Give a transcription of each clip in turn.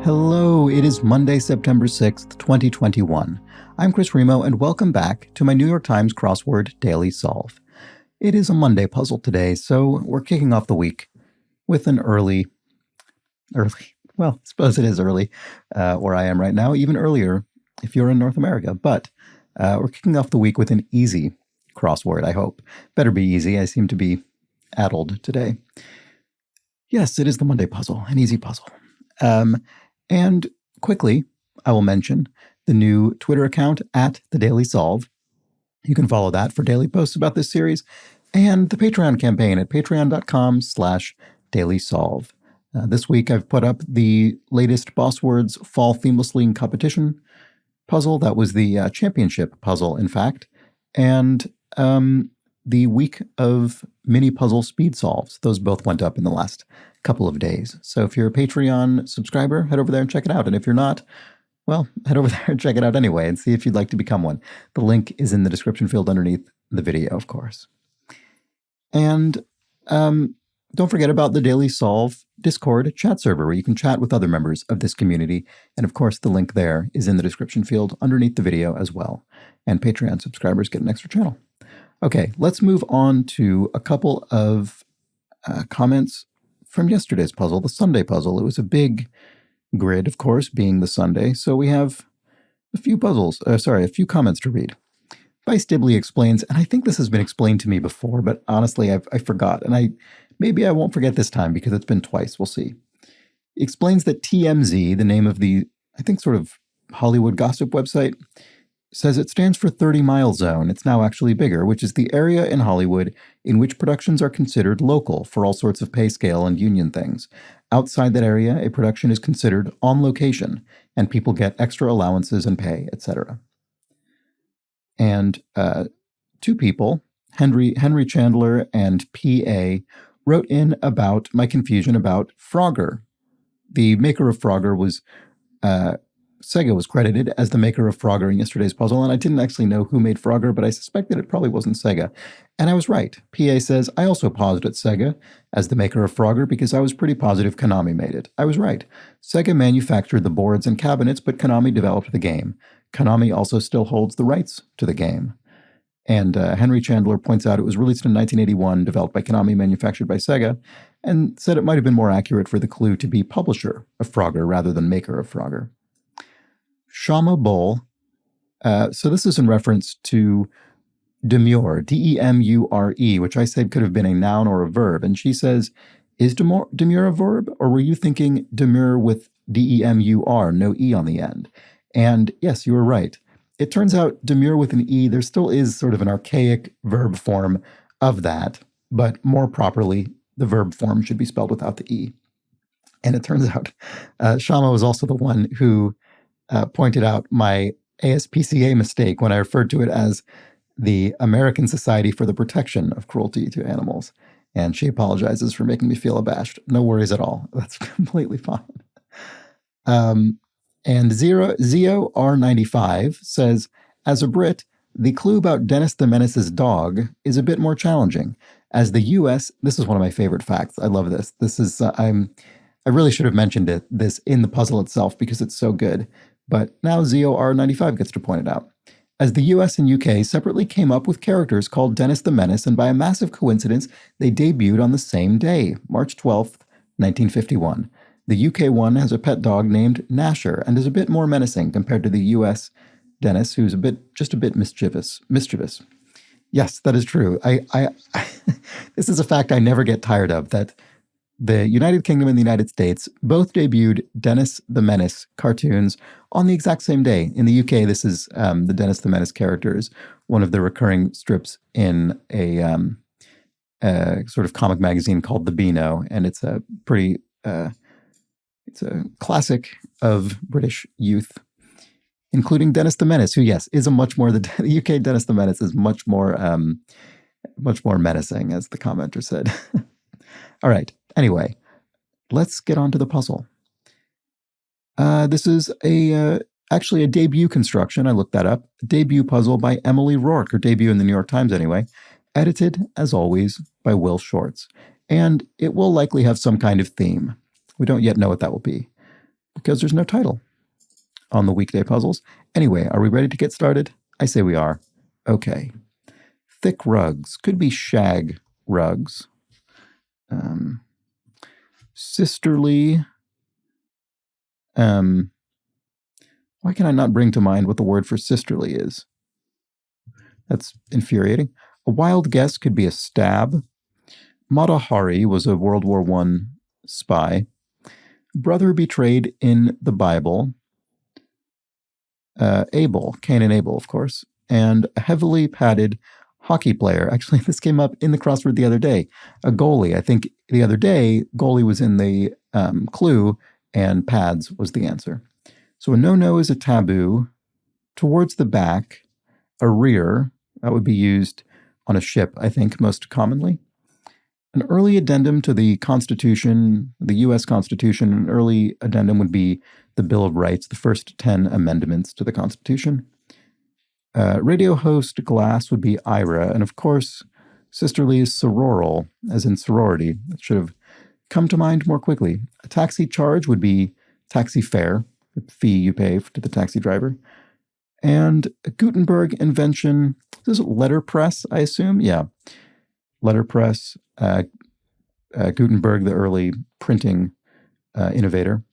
Hello, it is Monday, September 6th, 2021. I'm Chris Remo, and welcome back to my New York Times Crossword Daily Solve. It is a Monday puzzle today, so we're kicking off the week with an early, well, I suppose it is early where I am right now, even earlier if you're in North America, but we're kicking off the week with an easy crossword, I hope. Better be easy, I seem to be addled today. Yes, it is the Monday puzzle, an easy puzzle. And quickly, I will mention the new Twitter account at The Daily Solve. You can follow that for daily posts about this series, and the Patreon campaign at patreon.com/dailysolve. This week, I've put up the latest Boss Words Fall Themeless League competition puzzle. That was the championship puzzle, in fact, and the week of mini puzzle speed solves. Those both went up in the last couple of days. So if you're a Patreon subscriber, head over there and check it out. And if you're not, well, head over there and check it out anyway and see if you'd like to become one. The link is in the description field underneath the video, of course. And don't forget about the Daily Solve Discord chat server where you can chat with other members of this community. And of course, the link there is in the description field underneath the video as well. And Patreon subscribers get an extra channel. Okay, let's move on to a couple of comments from yesterday's puzzle, the Sunday puzzle. It was a big grid, of course, being the Sunday. So we have a few comments to read. Vice Dibley explains, and I think this has been explained to me before, but honestly, I forgot. And maybe I won't forget this time because it's been twice. We'll see. He explains that TMZ, the name of the, I think, sort of Hollywood gossip website, says it stands for 30 Mile Zone. It's now actually bigger, which is the area in Hollywood in which productions are considered local for all sorts of pay scale and union things. Outside that area, a production is considered on location, and people get extra allowances and pay, etc. And two people, Henry Chandler and P.A., wrote in about my confusion about Frogger. The maker of Frogger was Sega was credited as the maker of Frogger in yesterday's puzzle, and I didn't actually know who made Frogger, but I suspected it probably wasn't Sega. And I was right. PA says, I also paused at Sega as the maker of Frogger because I was pretty positive Konami made it. I was right. Sega manufactured the boards and cabinets, but Konami developed the game. Konami also still holds the rights to the game. And Henry Chandler points out it was released in 1981, developed by Konami, manufactured by Sega, and said it might have been more accurate for the clue to be publisher of Frogger rather than maker of Frogger. Shama Bowl, so this is in reference to demure, D-E-M-U-R-E, which I said could have been a noun or a verb. And she says, is demure a verb? Or were you thinking demure with D-E-M-U-R, no E on the end? And yes, you were right. It turns out demure with an E, there still is sort of an archaic verb form of that, but more properly, the verb form should be spelled without the E. And it turns out Shama was also the one who pointed out my ASPCA mistake when I referred to it as the American Society for the Protection of Cruelty to Animals. And she apologizes for making me feel abashed. No worries at all. That's completely fine. And Zio R95 says, as a Brit, the clue about Dennis the Menace's dog is a bit more challenging. As the U.S., this is one of my favorite facts. I love this. This is, I really should have mentioned this in the puzzle itself because it's so good. But now Zio R95 gets to point it out. As the US and UK separately came up with characters called Dennis the Menace, and by a massive coincidence, they debuted on the same day, March 12th, 1951. The UK one has a pet dog named Gnasher and is a bit more menacing compared to the US Dennis, who's just a bit mischievous. Yes, that is true. This is a fact I never get tired of, that the United Kingdom and the United States both debuted Dennis the Menace cartoons on the exact same day. In the UK, this is the Dennis the Menace characters, one of the recurring strips in a sort of comic magazine called The Beano, and it's a pretty, it's a classic of British youth, including Dennis the Menace, who, yes, is a much more, the UK Dennis the Menace is much more menacing, as the commenter said. All right. Anyway, let's get on to the puzzle. This is actually a debut construction. I looked that up. A debut puzzle by Emily Rourke, or debut in the New York Times anyway. Edited, as always, by Will Shortz. And it will likely have some kind of theme. We don't yet know what that will be. because there's no title on the weekday puzzles. Anyway, are we ready to get started? I say we are. Okay. Thick rugs. Could be shag rugs. Sisterly. Why can I not bring to mind what the word for sisterly is? That's infuriating. A wild guess could be a stab. Mata Hari was a World War I spy. Brother betrayed in the Bible. Abel, Cain and Abel, of course. And a heavily padded hockey player. Actually, this came up in the crossword the other day. A goalie. I think the other day, goalie was in the clue and pads was the answer. So a no-no is a taboo. Towards the back, a rear. That would be used on a ship, I think, most commonly. An early addendum to the Constitution, the U.S. Constitution, an early addendum would be the Bill of Rights, the first 10 amendments to the Constitution. Radio host glass would be Ira, and of course, sisterly is sororal, as in sorority. That should have come to mind more quickly. A taxi charge would be taxi fare, the fee you pay to the taxi driver. And a Gutenberg invention, this is letterpress, I assume? Yeah, letterpress. Gutenberg, the early printing innovator.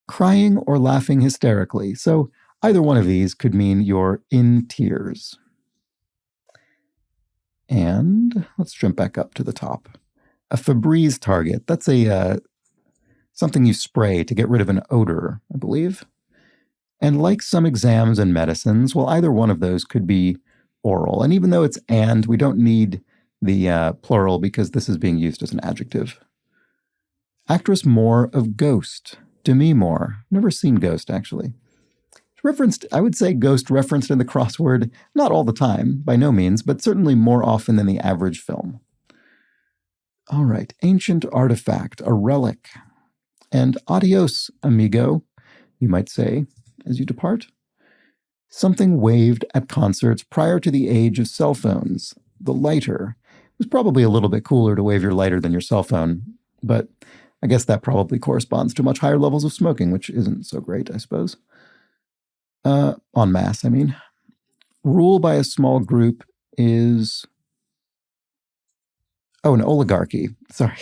Crying or laughing hysterically. So either one of these could mean you're in tears. And let's jump back up to the top. A Febreze target. That's a something you spray to get rid of an odor, I believe. And like some exams and medicines, well, either one of those could be oral. And even though it's and, we don't need the plural because this is being used as an adjective. Actress Moore of Ghost. Demi Moore. Never seen Ghost, actually. Referenced, I would say Ghost referenced in the crossword, not all the time, by no means, but certainly more often than the average film. All right, ancient artifact, a relic. And adios, amigo, you might say, as you depart. Something waved at concerts prior to the age of cell phones. The lighter. It was probably a little bit cooler to wave your lighter than your cell phone, but I guess that probably corresponds to much higher levels of smoking, which isn't so great, I suppose. En masse, I mean. Rule by a small group is... Oh, an oligarchy. Sorry.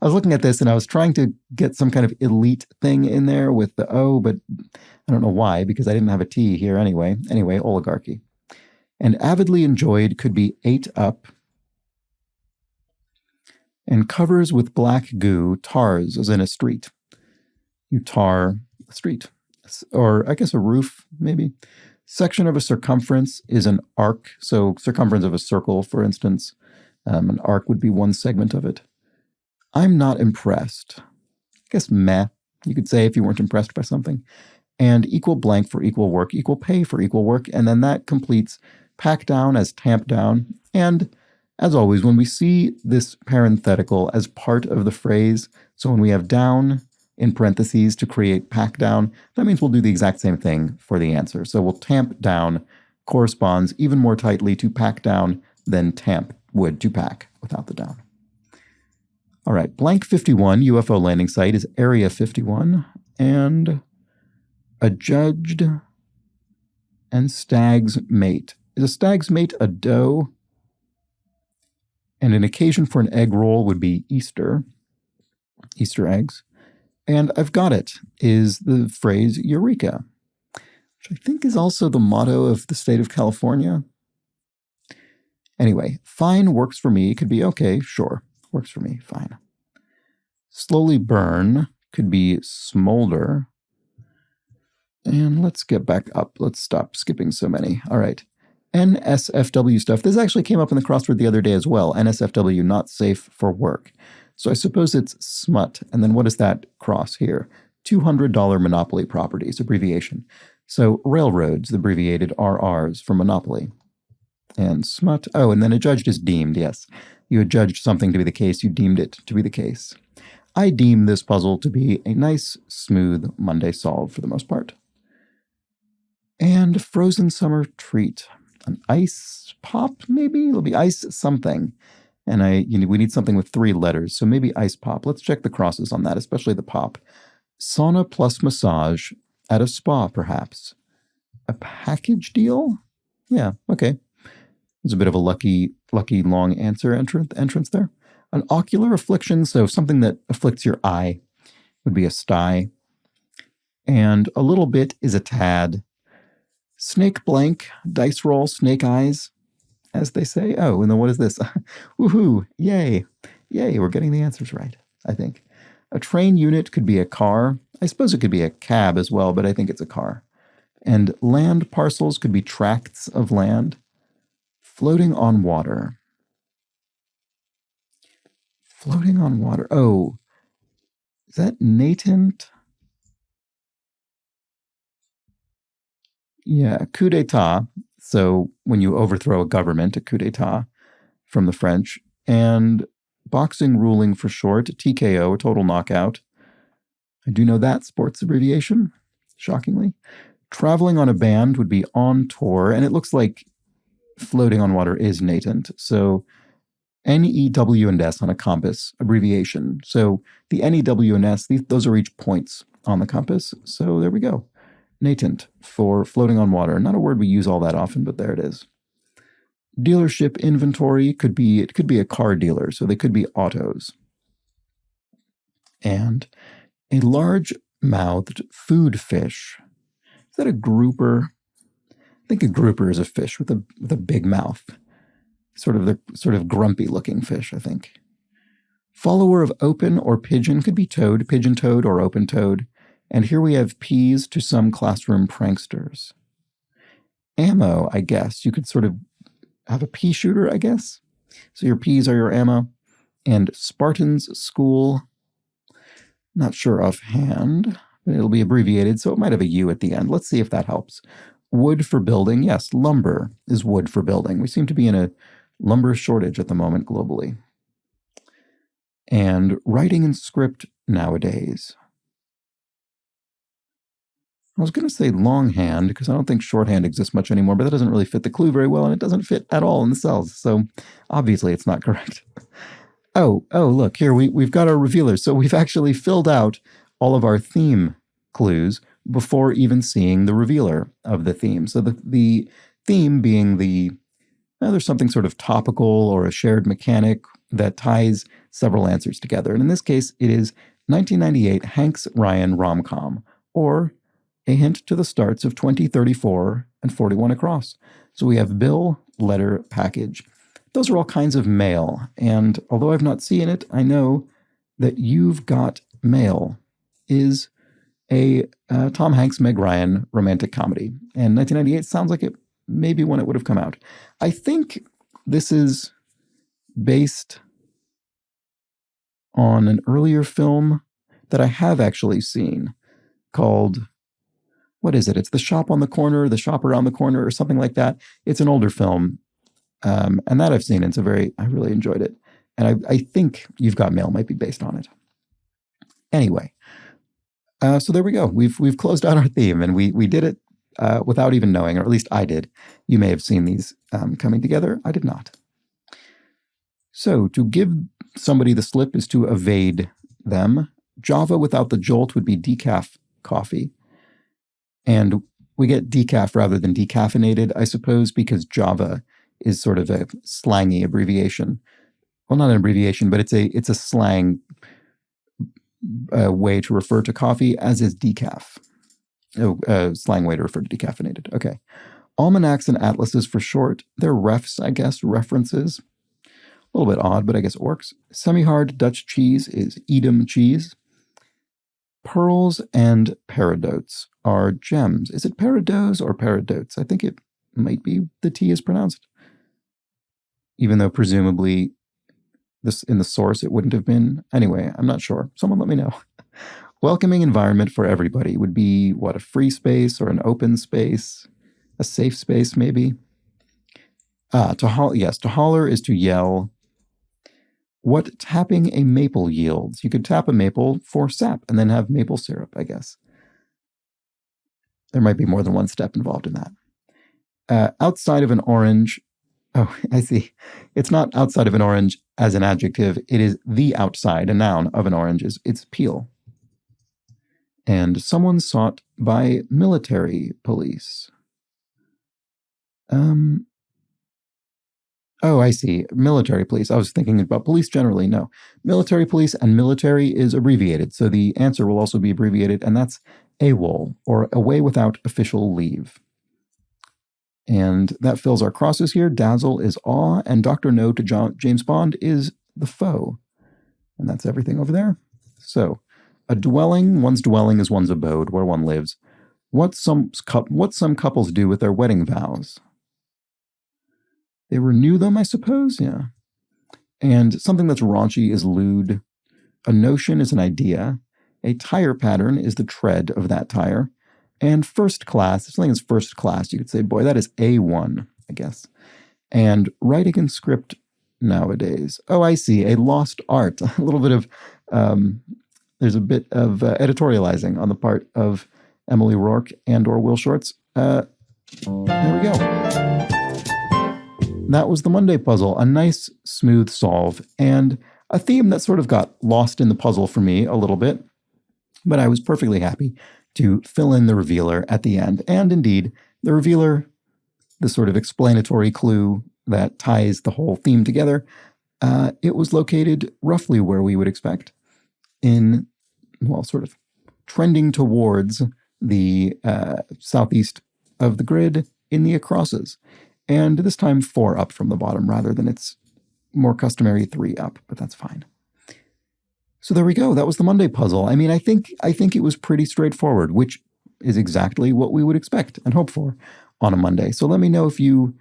I was looking at this and I was trying to get some kind of elite thing in there with the O, but I don't know why, because I didn't have a T here anyway. Anyway, oligarchy. And avidly enjoyed could be ate up. And covers with black goo, tars, as in a street. You tar a street. Or I guess a roof, maybe. Section of a circumference is an arc. So circumference of a circle, for instance. An arc would be one segment of it. I'm not impressed. I guess meh, you could say if you weren't impressed by something. And equal blank for equal work, equal pay for equal work. And then that completes pack down as tamp down. And as always, when we see this parenthetical as part of the phrase, so when we have down in parentheses to create pack down, that means we'll do the exact same thing for the answer. So we'll tamp down corresponds even more tightly to pack down than tamp would to pack without the down. All right, blank 51 UFO landing site is Area 51, and adjudged and stag's mate. Is a stag's mate a doe? And an occasion for an egg roll would be Easter eggs. And I've got it is the phrase Eureka, which I think is also the motto of the state of California. Anyway, fine works for me could be okay, sure, works for me, fine. Slowly burn could be smolder. And let's get back up. Let's stop skipping so many. All right. NSFW stuff. This actually came up in the crossword the other day as well. NSFW, not safe for work. So I suppose it's smut. And then what is that cross here? $200 Monopoly properties, abbreviation. So railroads, the abbreviated RRs for Monopoly. And smut. Oh, and then adjudged is deemed, yes. You adjudged something to be the case. You deemed it to be the case. I deem this puzzle to be a nice, smooth Monday solve for the most part. And frozen summer treat. An ice pop, maybe? It'll be ice something. And we need something with 3 letters, so maybe ice pop. Let's check the crosses on that, especially the pop. Sauna plus massage at a spa, perhaps. A package deal? Yeah, okay. There's a bit of a lucky long answer entrance there. An ocular affliction, so something that afflicts your eye, would be a sty. And a little bit is a tad. Snake blank, dice roll, snake eyes, as they say. Oh, and then what is this? Woohoo, yay. Yay, we're getting the answers right, I think. A train unit could be a car. I suppose it could be a cab as well, but I think it's a car. And land parcels could be tracts of land. Floating on water. Floating on water. Oh, is that natant? Yeah, coup d'etat. So when you overthrow a government, a coup d'etat from the French. And boxing ruling for short, TKO, a total knockout. I do know that sports abbreviation, shockingly. Traveling on a band would be on tour, and it looks like floating on water is natant. So NEW and S on a compass abbreviation. So the NEW and S, those are each points on the compass. So there we go. Natant for floating on water. Not a word we use all that often, but there it is. Dealership inventory could be a car dealer, so they could be autos. And a large-mouthed food fish. Is that a grouper? I think a grouper is a fish with a big mouth. Sort of grumpy-looking fish, I think. Follower of open or pigeon could be toad, pigeon-toad, or open-toad. And here we have peas to some classroom pranksters. Ammo, I guess. You could sort of have a pea shooter, I guess. So your peas are your ammo. And Spartan's school. Not sure offhand, but it'll be abbreviated, so it might have a U at the end. Let's see if that helps. Wood for building. Yes, lumber is wood for building. We seem to be in a lumber shortage at the moment globally. And writing in script nowadays. I was going to say longhand because I don't think shorthand exists much anymore, but that doesn't really fit the clue very well, and it doesn't fit at all in the cells. So obviously it's not correct. Oh, look, here we've got our revealer. So we've actually filled out all of our theme clues before even seeing the revealer of the theme. So the theme being there's something sort of topical or a shared mechanic that ties several answers together. And in this case, it is 1998 Hanks Ryan rom-com, or a hint to the starts of 2034 and 41 across. So we have bill, letter, package. Those are all kinds of mail. And although I've not seen it, I know that You've Got Mail is a Tom Hanks, Meg Ryan romantic comedy. And 1998 sounds like it may be when it would have come out. I think this is based on an earlier film that I have actually seen called, what is it? It's The Shop on the Corner, The Shop Around the Corner, or something like that. It's an older film. And that I've seen. I really enjoyed it. And I think You've Got Mail might be based on it. Anyway, so there we go. We've closed out our theme, and we did it without even knowing, or at least I did. You may have seen these coming together. I did not. So to give somebody the slip is to evade them. Java without the jolt would be decaf coffee. And we get decaf rather than decaffeinated, I suppose, because Java is sort of a slangy abbreviation. Well, not an abbreviation, but it's a slang way to refer to coffee, as is decaf. Slang way to refer to decaffeinated. Okay. Almanacs and atlases for short. They're refs, I guess, references. A little bit odd, but I guess it works. Semi-hard Dutch cheese is Edam cheese. Pearls and peridotes are gems. Is it peridots or peridotes? I think it might be the T is pronounced. Even though presumably this in the source it wouldn't have been. Anyway, I'm not sure. Someone let me know. Welcoming environment for everybody would be, what, a free space or an open space? A safe space, maybe? To holler is to yell. What tapping a maple yields? You could tap a maple for sap and then have maple syrup, I guess. There might be more than one step involved in that. Outside of an orange. Oh, I see. It's not outside of an orange as an adjective. It is the outside, a noun of an orange. It's peel. And someone sought by military police. Oh, I see. Military police. I was thinking about police generally. No. Military police, and military is abbreviated. So the answer will also be abbreviated, and that's AWOL, or away without official leave. And that fills our crosses here. Dazzle is awe, and Dr. No to James Bond is the foe. And that's everything over there. So, a dwelling, one's dwelling is one's abode, where one lives. What some couples do with their wedding vows. They renew them, I suppose, yeah. And something that's raunchy is lewd. A notion is an idea. A tire pattern is the tread of that tire. And first class, if something is first class, you could say, boy, that is A1, I guess. And writing in script nowadays. Oh, I see, a lost art. A little bit of, there's a bit of editorializing on the part of Emily Rourke and or Will Shortz. There we go. That was the Monday puzzle, a nice, smooth solve, and a theme that sort of got lost in the puzzle for me a little bit, but I was perfectly happy to fill in the revealer at the end. And indeed, the revealer, the sort of explanatory clue that ties the whole theme together, it was located roughly where we would expect in, well, sort of trending towards the southeast of the grid in the acrosses. And this time 4 up from the bottom rather than its more customary 3 up, but that's fine. So there we go. That was the Monday puzzle. I mean, I think it was pretty straightforward, which is exactly what we would expect and hope for on a Monday. So let me know if you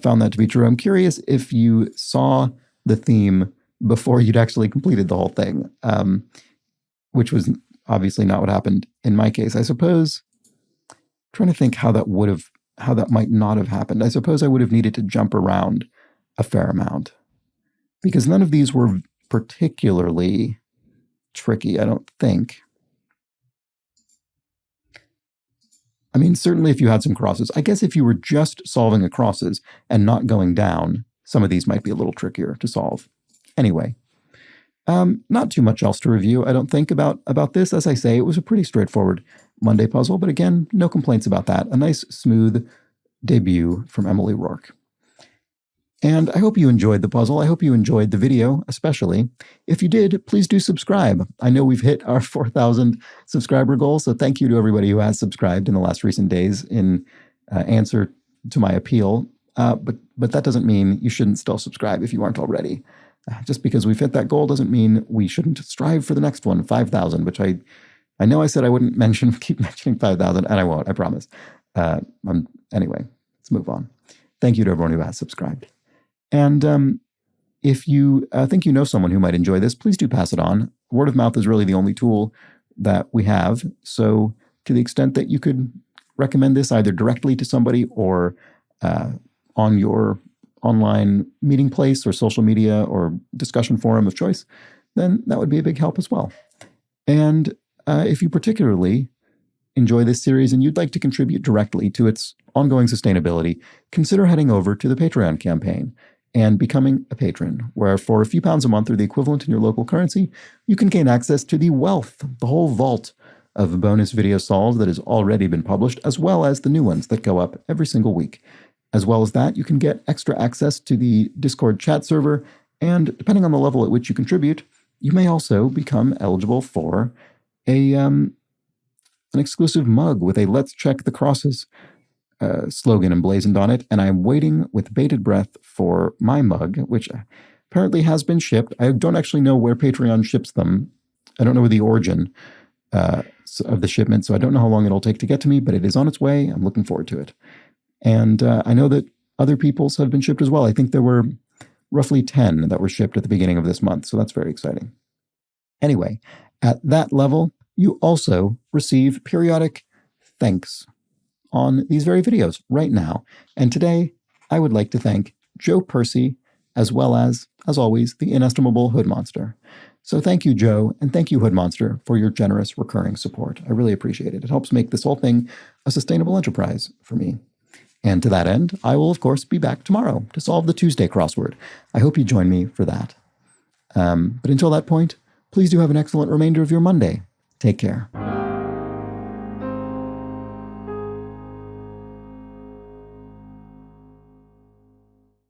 found that to be true. I'm curious if you saw the theme before you'd actually completed the whole thing, which was obviously not what happened in my case. I suppose, trying to think how that might not have happened. I suppose I would have needed to jump around a fair amount because none of these were particularly tricky, I don't think. I mean, certainly if you had some crosses. I guess if you were just solving a crosses and not going down, some of these might be a little trickier to solve. Anyway, not too much else to review, I don't think, about this. As I say, it was a pretty straightforward Monday puzzle, but again, no complaints about that. A nice, smooth debut from Emily Rourke. And I hope you enjoyed the puzzle. I hope you enjoyed the video, especially. If you did, please do subscribe. I know we've hit our 4,000 subscriber goal, so thank you to everybody who has subscribed in the last recent days in answer to my appeal. But that doesn't mean you shouldn't still subscribe if you aren't already. Just because we've hit that goal doesn't mean we shouldn't strive for the next one, 5,000, which I know I said I wouldn't keep mentioning 5,000, and I won't, I promise. Anyway, let's move on. Thank you to everyone who has subscribed. And if you think you know someone who might enjoy this, please do pass it on. Word of mouth is really the only tool that we have. So to the extent that you could recommend this either directly to somebody or on your online meeting place or social media or discussion forum of choice, then that would be a big help as well. And if you particularly enjoy this series and you'd like to contribute directly to its ongoing sustainability, consider heading over to the Patreon campaign and becoming a patron, where for a few pounds a month or the equivalent in your local currency, you can gain access to the wealth, the whole vault of bonus video solves that has already been published, as well as the new ones that go up every single week. As well as that, you can get extra access to the Discord chat server, and depending on the level at which you contribute, you may also become eligible for an exclusive mug with a "Let's Check the Crosses" slogan emblazoned on it, and I'm waiting with bated breath for my mug, which apparently has been shipped. I don't actually know where Patreon ships them. I don't know the origin of the shipment, so I don't know how long it'll take to get to me, but it is on its way. I'm looking forward to it. And I know that other people's have been shipped as well. I think there were roughly 10 that were shipped at the beginning of this month, so that's very exciting. Anyway, at that level, you also receive periodic thanks on these very videos right now. And today, I would like to thank Joe Percy, as well as always, the inestimable Hood Monster. So thank you, Joe, and thank you, Hood Monster, for your generous recurring support. I really appreciate it. It helps make this whole thing a sustainable enterprise for me. And to that end, I will, of course, be back tomorrow to solve the Tuesday crossword. I hope you join me for that. But until that point, please do have an excellent remainder of your Monday. Take care.